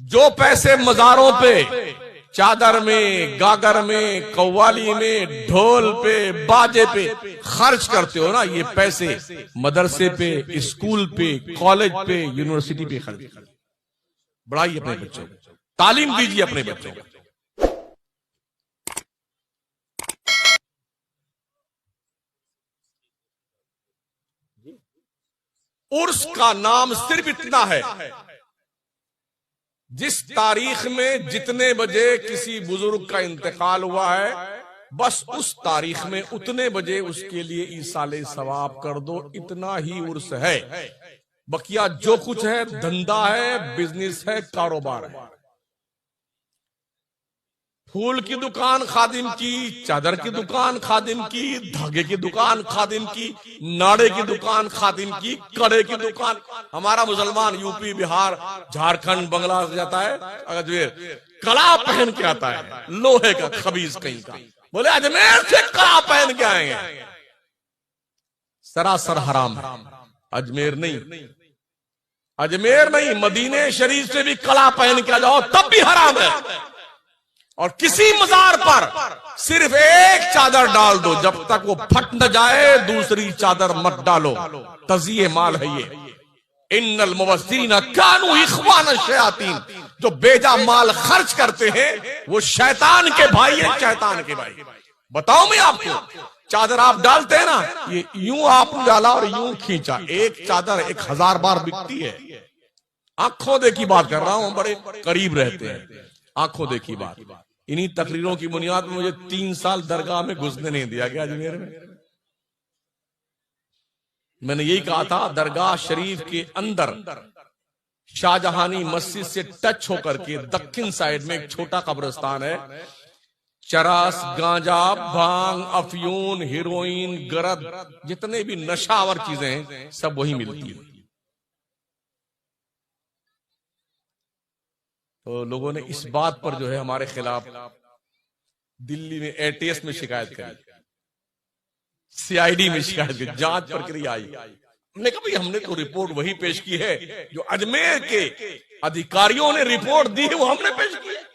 जो पैसे मजारों पे, चादर में, गागर में, कव्वाली में, ढोल पे, बाजे पे खर्च करते हो ना, ये पैसे मदरसे पे, स्कूल पे, कॉलेज पे, यूनिवर्सिटी पे खर्च करो। बढ़ाइए अपने बच्चों को, तालीम दीजिए अपने बच्चों को। उर्स का नाम सिर्फ इतना है, जिस तारीख में जितने बजे किसी बुजुर्ग का इंतकाल हुआ है, बस उस तारीख में उतने बजे उसके लिए ईसाले सवाब कर दो, इतना ही उर्स है। बकिया जो कुछ है धंधा है, बिजनेस है, कारोबार है। फूल की दुकान खादिम की, चादर की दुकान खादिम की, धागे की दुकान खादिम की, नाड़े की दुकान खादिम की, कड़े की दुकान। हमारा मुसलमान यूपी, बिहार, झारखंड, बांग्लादेश जाता है, अजमेर कड़ा पहन के आता है, लोहे का खबीज कहीं का। बोले अजमेर से कड़ा पहन के आएंगे, सरासर हराम है। अजमेर नहीं, अजमेर नहीं, मदीने शरीफ से भी कड़ा पहन के आ जाओ तब भी हराम है। और किसी मजार पर सिर्फ एक चादर डाल दो, जब तक वो फट न जाए दूसरी चादर मत डालो, तजिए माल है ये। इन्नल मुवस्सिरीन कानू इख्वान शयातीन, जो बेजा माल खर्च करते हैं वो शैतान के भाई हैं, शैतान के भाई। बताओ मैं आपको, चादर आप डालते हैं ना, ये यूं आपने डाला और यूं खींचा, एक चादर 1000 बार बिकती है। आंखों देखी बात कर रहा हूं, बड़े करीब रहते हैं, आंखों देखी बात। इन्हीं तकरीरों की बुनियाद में मुझे 3 साल दरगाह में घुसने नहीं दिया गया अजमेर में। मैंने यही कहा था, दरगाह शरीफ के अंदर शाहजहानी मस्जिद से टच होकर के दक्षिण साइड में एक छोटा कब्रिस्तान है। चरस, गांजा, भांग, अफयून, हीरोइन, गरद, जितने भी नशावर चीजें हैं सब वही मिलती है। तो लोगों ने इस बात पर जो है हमारे खिलाफ दिल्ली में एटीएस में शिकायत करी, सीआईडी में शिकायत की, जांच प्रक्रिया आई। हमने कहा भाई हमने तो रिपोर्ट वही पेश की है जो अजमेर के अधिकारियों ने रिपोर्ट दी है, वो हमने पेश की है।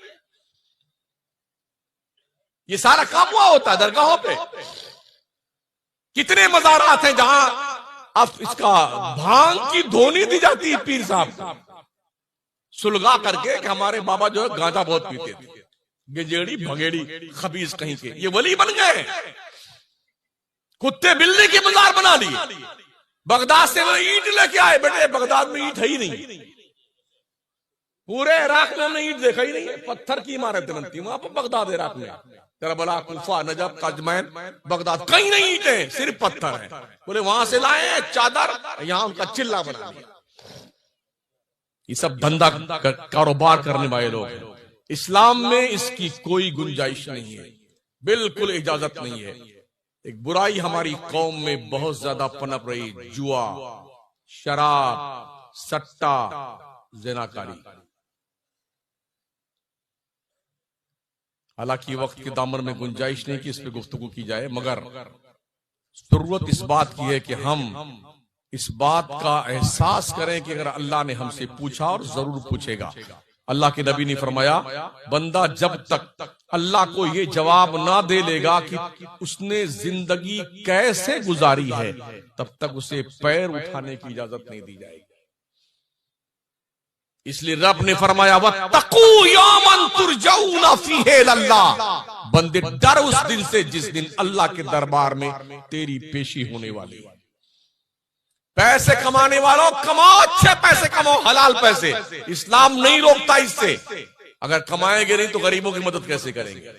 ये सारा काम हुआ होता है दरगाहों पे। कितने मज़ारात हैं जहां अब इसका भांग की धोनी दी जाती है पीर साहब को, सुलगा करके कि हमारे बाबा जो है गांजा बहुत पीते थे, गेजेड़ी भगेड़ी खबीज कहीं के, ये वली बन गए। कुत्ते बिल्ली की मजार बना ली। बगदाद से वो ईंट लेके आए, बेटे बगदाद में ईंट है ही नहीं, पूरे इराक में हमने ईंट देखा ही नहीं है, पत्थर की इमारतें बनती वहां पर बगदाद इराक में। करबला, कूफा, नजफ, कजमैन, बगदाद कहीं नहीं ईंट है, सिर्फ पत्थर है। बोले वहां से लाए चादर, यहां उनका चिल्ला बना दिया। ये सब धंधा कारोबार करने वाले लोग हैं। इस्लाम में इसकी कोई गुंजाइश नहीं है, बिल्कुल इजाजत नहीं है। एक बुराई हमारी कौम में बहुत ज्यादा पनप रही, जुआ, शराब, सट्टा, ज़िनाकारी। हालांकि वक्त के दामन में गुंजाइश नहीं कि इस पे गुफ्तगू की जाए, मगर जरूरत इस बात की है कि हम इस बात का एहसास करें कि अगर अल्लाह ने हमसे पूछा, और जरूर पूछेगा। अल्लाह के नबी ने फरमाया, बंदा जब तक अल्लाह को ये जवाब ना दे लेगा कि उसने जिंदगी कैसे गुजारी है, तब तक उसे पैर उठाने की इजाजत नहीं दी जाएगी। इसलिए रब ने फरमाया, वत्तकू यौमन तुरजऊना फीहि इलल्लाह, बंदे डर उस दिन से जिस दिन अल्लाह के दरबार में तेरी पेशी होने वाली है। पैसे कमाने वालों, कमाओ, अच्छे पैसे कमाओ, हलाल पैसे, इस्लाम नहीं रोकता इससे। अगर कमाएंगे नहीं तो गरीबों की मदद कैसे करेंगे?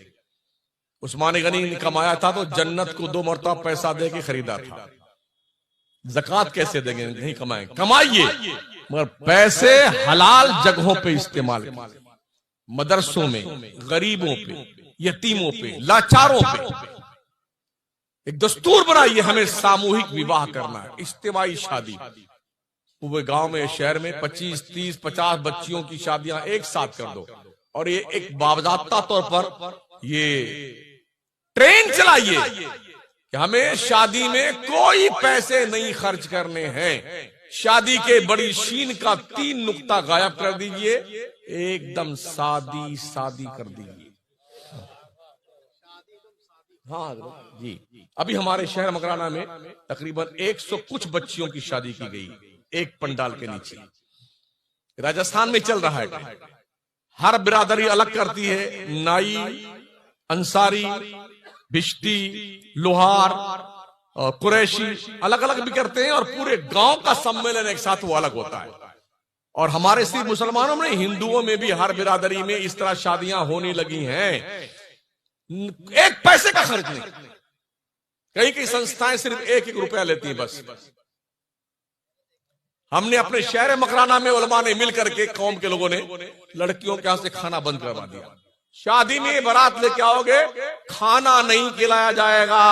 उस्मान गनी ने कमाया था तो जन्नत को 2 मरतबा पैसा दे के खरीदा था। ज़कात कैसे देंगे? नहीं कमाएंगे, कमाइए मगर पैसे हलाल जगहों पे इस्तेमाल, मदरसों में, गरीबों पे, यतीमों पे, लाचारों पे। एक दस्तूर बनाइए, हमें सामूहिक विवाह करना है, इज्तिमाई शादी। पूरे गांव में, शहर में 25, 30, 50 बच्चियों की शादियां एक साथ कर दो, और ये एक बावजाब्ता तौर पर ये ट्रेन चलाइए कि हमें शादी में कोई पैसे नहीं खर्च करने हैं। शादी के बड़ी शीन का 3 नुक्ता गायब कर दीजिए, एकदम सादी सादी कर दी। हाँ जी, अभी हमारे शहर मकराना में तकरीबन 100 कुछ बच्चियों की शादी की गई एक पंडाल के नीचे। राजस्थान में चल रहा है, हर बिरादरी अलग करती है, नाई, अंसारी, बिश्ती, लोहार, कुरैशी अलग अलग भी करते हैं, और पूरे गांव का सम्मेलन एक साथ वो अलग होता है। और हमारे सिर्फ मुसलमानों में, हिंदुओं में भी हर बिरादरी में इस तरह शादियां होने लगी हैं, एक पैसे का खर्च नहीं। कई कई संस्थाएं सिर्फ 1-1 रुपया लेती हैं बस। हमने अपने शहर मकराना में उलमा ने मिल करके, कौम के लोगों ने लड़कियों के यहां से खाना बंद करवा दिया। शादी में बारात लेके आओगे, खाना नहीं खिलाया जाएगा।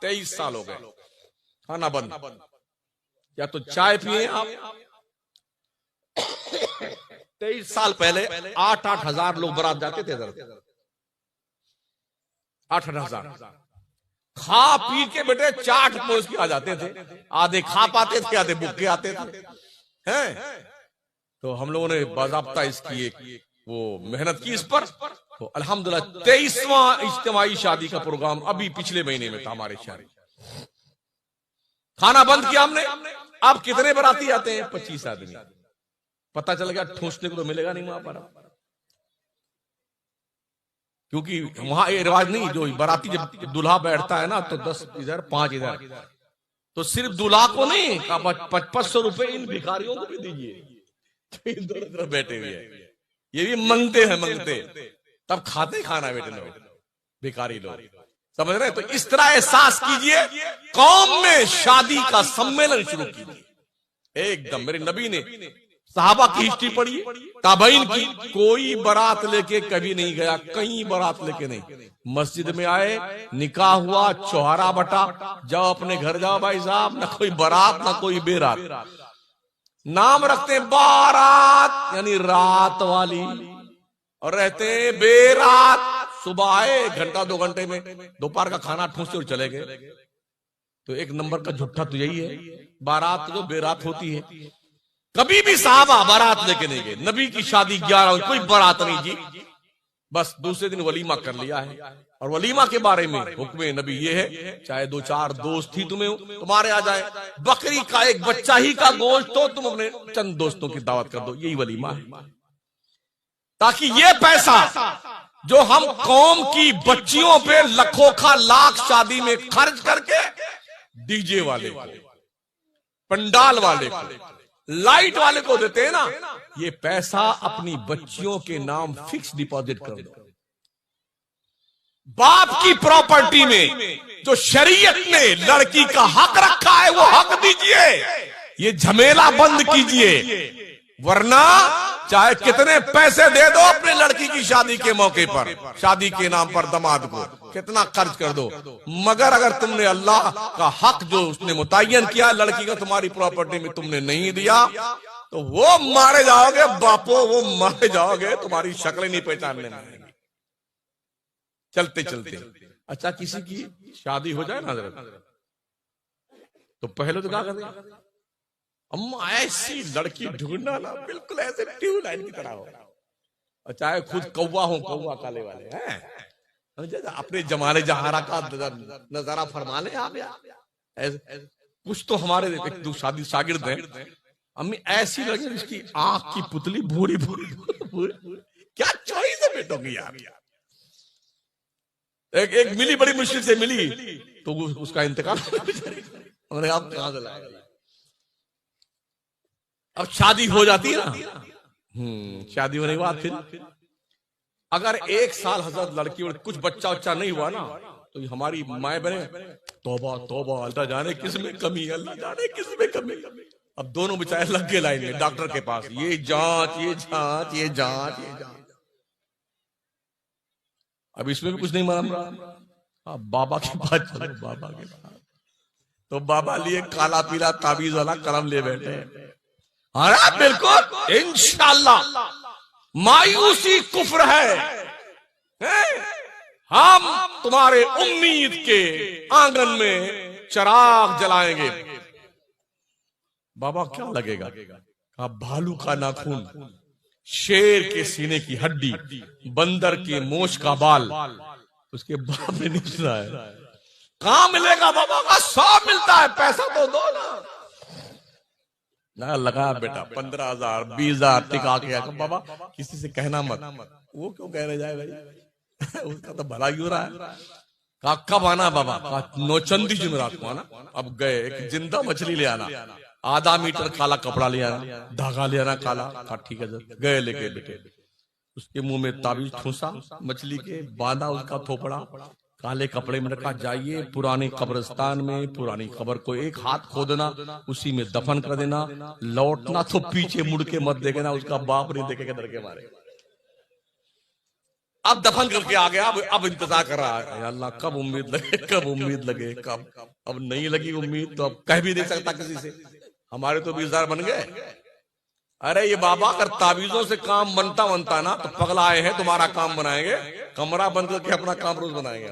23 साल हो गए, खाना बंद। या तो चाय पिए आप। 23 साल पहले 8-8 हजार लोग बारात जाते थे, 8-8 हजार खा पी के बेटे चाट पोस के आ जाते थे। आधे खा पाते थे, आधे भूखे आते थे, हैं? तो हम लोगों ने बाज़ाब्ता इसकी एक वो मेहनत की इस पर। तो अल्हम्दुलिल्लाह 23वां इज्तिमाई शादी का प्रोग्राम अभी पिछले महीने में था हमारे शहर। खाना बंद किया हमने। अब कितने बाराती आते हैं? 25 आदमी। पता चल गया ठूसने को तो मिलेगा नहीं वहां पर, क्योंकि वहां ये रिवाज नहीं, जो बाराती जब दूल्हा बैठता है ना तो 10 इधर 5 इधर, तो सिर्फ दूल्हा को नहीं, 500 रुपए इन भिखारियों को भी दीजिए, तो इन दोनों तरफ बैठे हुए हैं, ये भी मंगते हैं, मंगते तब खाते खाना बेटे लोग, भिखारी लोग, समझ रहे हैं? तो इस तरह एहसास कीजिए, कौम में शादी का सम्मेलन शुरू कीजिए एकदम। मेरे नबी ने सहाबा की हिस्ट्री पढ़ी, ताबईन की, कोई बारात लेके कभी नहीं गया, कहीं बारात लेके नहीं। मस्जिद में आए, निकाह हुआ, चौहारा बटा, जाओ अपने घर जाओ भाई साहब, ना कोई बारात ना कोई बेरात। नाम रखते बारात यानी रात वाली, और रहते बेरात, सुबह आए 1-2 घंटे में दोपहर का खाना ठूंसे और चले गए। तो एक नंबर का झूठा तो यही है, बारात जो बेरात होती है। कभी भी साहबा बारात लेके नहीं गए। नबी की शादी 11, कोई बारात नहीं जी, बस दूसरे दिन वलीमा कर लिया है। और वलीमा के बारे में हुक्म नबी ये है, चाहे 2-4 दोस्त ही तुम्हारे आ जाए, बकरी का एक बच्चा ही का गोश्त हो, तुम अपने चंद दोस्तों की दावत कर दो, यही वलीमा है। ताकि ये पैसा जो हम कौम की बच्चियों पे लाखों का लाख शादी में खर्च करके, डीजे वाले को, पंडाल वाले को, लाइट वाले को देते हैं ना, ये पैसा अपनी बच्चियों के नाम फिक्स डिपॉजिट कर दो। बाप की प्रॉपर्टी में जो शरीयत ने लड़की का हक रखा है, वो हक दीजिए, ये झमेला बंद कीजिए। वरना चाहे कितने पैसे दे दो अपने लड़की की शादी के मौके पर, शादी के नाम पर दामाद को कितना खर्च कर दो, मगर अगर तुमने अल्लाह का हक जो उसने मुतय्यन किया लड़की का तुम्हारी प्रॉपर्टी में तुमने नहीं दिया, तो वो मारे जाओगे बापो, वो मारे जाओगे, तुम्हारी शक्लें नहीं पहचानने में आएंगी चलते चलते। अच्छा, किसी की शादी हो जाए ना तो पहले तो क्या करते, अम्मा ऐसी लड़की ढूंढना ना, बिल्कुल ऐसे ट्यूबलाइट की तरह हो, और चाहे खुद कौवा हो, कौवा काले वाले हैं, अपने जमाने जहारा का नजारा फरमा ले आप यार। कुछ तो हमारे एक दो शादी शागिर्द हैं, अम्मी ऐसी लगी जिसकी आंख की पुतली भूरी भूरी, क्या चॉइस है बेटों की यार। एक मिली, बड़ी मुश्किल से मिली, तो उसका इंतकाल हमने आप कहां से लाए। अब शादी हो जाती है ना, शादी होने के बाद फिर अगर 1 साल हजरत लड़की और कुछ बच्चा नहीं हुआ ना, तो हमारी माए बने तौबा तौबा, अल्लाह जाने किस में कमी, अल्लाह जाने किस में कमी। अब दोनों बेचारे लग गए लाइन में डॉक्टर के पास, ये जांच ये जांच ये जांच ये जांच। अब इसमें भी कुछ नहीं मालूम रहा। बाबा के पास चलो, बाबा के पास, तो बाबा लिए काला पीला ताबीज वाला कलम ले बैठे। अरे बिल्कुल इंशाअल्लाह, मायूसी कुफ्र है। हम तुम्हारे उम्मीद के आंगन में चिराग जलाएंगे। बाबा क्या लगेगा? भालू का नाखून, शेर के सीने की हड्डी, बंदर के मोछ का बाल। उसके बाप ने नहीं सुना है, कहां मिलेगा बाबा का? सब मिलता है, पैसा तो दो ना। लगा बेटा 15,000 20,000 टिका के बाबा किसी से कहना मत। वो क्यों कहने जाए भाई उसका तो भला ही हो रहा है। कहा कब आना बाबा? कहा नौचंदी जुमेरात को आना। अब गए, एक जिंदा मछली ले आना, आधा मीटर काला कपड़ा ले आना, धागा ले आना काला। कहा ठीक है सर। गए लेके बेटे, उसके मुंह में ताबीज ठूसा मछली के, बांधा उसका थोपड़ा, काले कपड़े में रखा, जाइए पुराने कब्रिस्तान में पुरानी कब्र को एक हाथ खोदना, उसी में दफन कर देना, लौटना तो पीछे मुड़ के मत देखना, उसका बाप नहीं देखेगा डर के मारे। अब दफन करके आ गया, अब इंतजार कर रहा है, अल्लाह कब उम्मीद लगे, कब उम्मीद लगे, कब। अब नहीं लगी उम्मीद तो अब कह भी नहीं सकता किसी से। हमारे तो 20,000 बन गए। अरे ये बाबा अगर ताबीजों से काम बनता ना तो पगला आए हैं, तुम्हारा काम बनाएंगे, कमरा बंद करके अपना काम रोज बनाएंगे।